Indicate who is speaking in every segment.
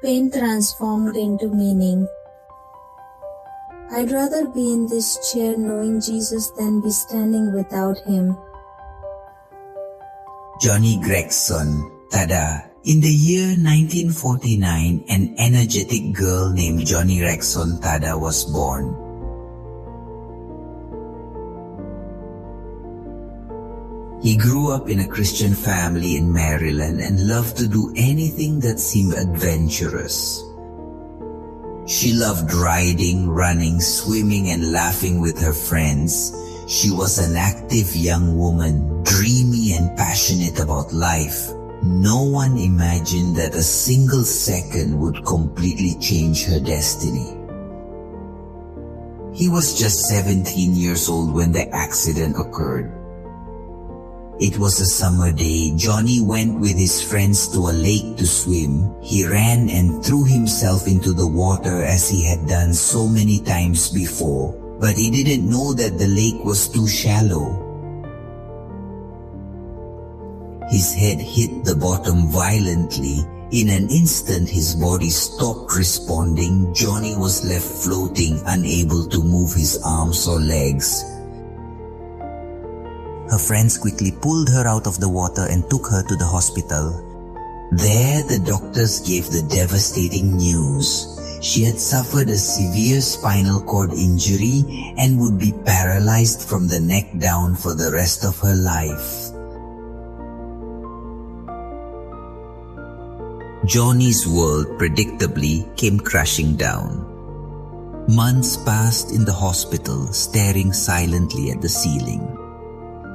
Speaker 1: pain transformed into meaning. I'd rather be in this chair knowing Jesus than be standing without him.
Speaker 2: Joni Gregson Tada. In the year 1949, an energetic girl named Joni Gregson Tada was born. He grew up in a Christian family in Maryland and loved to do anything that seemed adventurous. She loved riding, running, swimming, and laughing with her friends. She was an active young woman, dreamy and passionate about life. No one imagined that a single second would completely change her destiny. He was just 17 years old when the accident occurred. It was a summer day. Joni went with his friends to a lake to swim. He ran and threw himself into the water as he had done so many times before, but he didn't know that the lake was too shallow. His head hit the bottom violently. In an instant, his body stopped responding. Joni was left floating, unable to move his arms or legs. Her friends quickly pulled her out of the water and took her to the hospital. There, the doctors gave the devastating news. She had suffered a severe spinal cord injury and would be paralyzed from the neck down for the rest of her life. Joni's world predictably came crashing down. Months passed in the hospital, staring silently at the ceiling.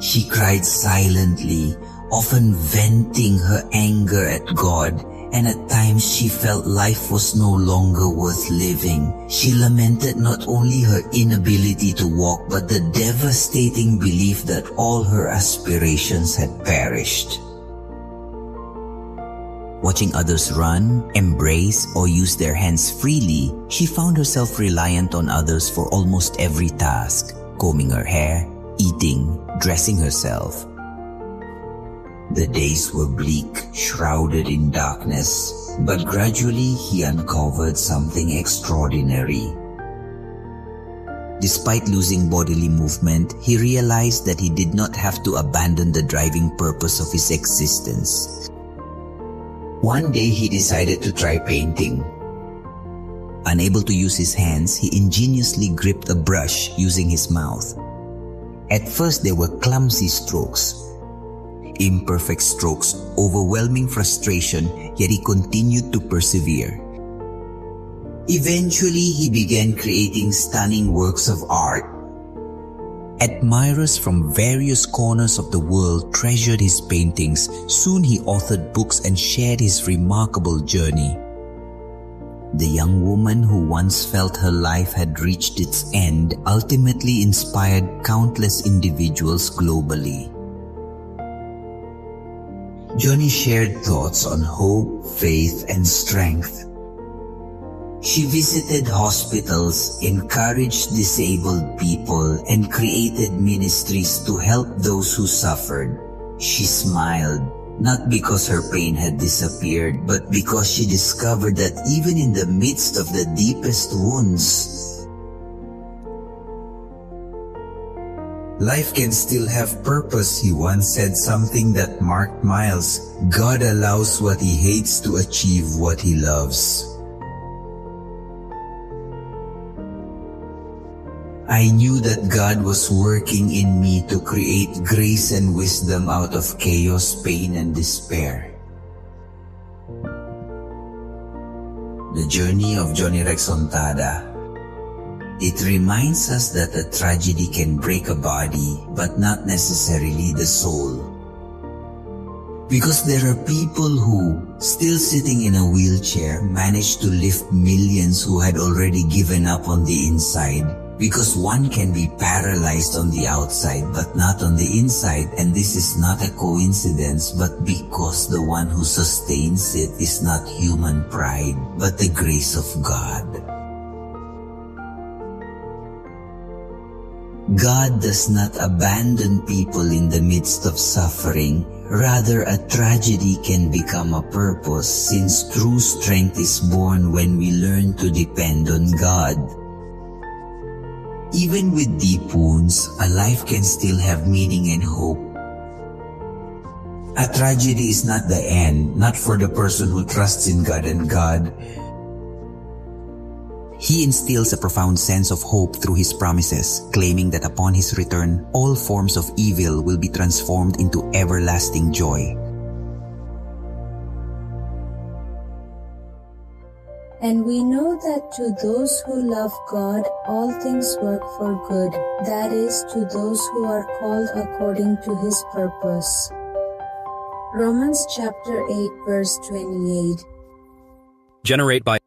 Speaker 2: She cried silently, often venting her anger at God, and at times she felt life was no longer worth living. She lamented not only her inability to walk, but the devastating belief that all her aspirations had perished. Watching others run, embrace, or use their hands freely, she found herself reliant on others for almost every task, combing her hair, eating, dressing herself. The days were bleak, shrouded in darkness, but gradually he uncovered something extraordinary. Despite losing bodily movement, he realized that he did not have to abandon the driving purpose of his existence. One day he decided to try painting. Unable to use his hands, he ingeniously gripped a brush using his mouth. At first, they were clumsy strokes, imperfect strokes, overwhelming frustration, yet he continued to persevere. Eventually, he began creating stunning works of art. Admirers from various corners of the world treasured his paintings. Soon he authored books and shared his remarkable journey. The young woman who once felt her life had reached its end ultimately inspired countless individuals globally. Joni shared thoughts on hope, faith, and strength. She visited hospitals, encouraged disabled people, and created ministries to help those who suffered. She smiled, not because her pain had disappeared, but because she discovered that even in the midst of the deepest wounds, life can still have purpose. He once said something that marked miles. God allows what he hates to achieve what he loves. I knew that God was working in me to create grace and wisdom out of chaos, pain, and despair. The journey of Joni Gregson Tada. It reminds us that a tragedy can break a body, but not necessarily the soul. Because there are people who, still sitting in a wheelchair, managed to lift millions who had already given up on the inside. Because one can be paralyzed on the outside but not on the inside, and this is not a coincidence, but because the one who sustains it is not human pride, but the grace of God. God does not abandon people in the midst of suffering. Rather, a tragedy can become a purpose since true strength is born when we learn to depend on God. Even with deep wounds, a life can still have meaning and hope. A tragedy is not the end, not for the person who trusts in God and God.
Speaker 3: He instills a profound sense of hope through his promises, claiming that upon his return, all forms of evil will be transformed into everlasting joy.
Speaker 1: And we know that to those who love God, all things work for good, that is, to those who are called according to his purpose. Romans chapter 8 verse 28.
Speaker 4: Generate by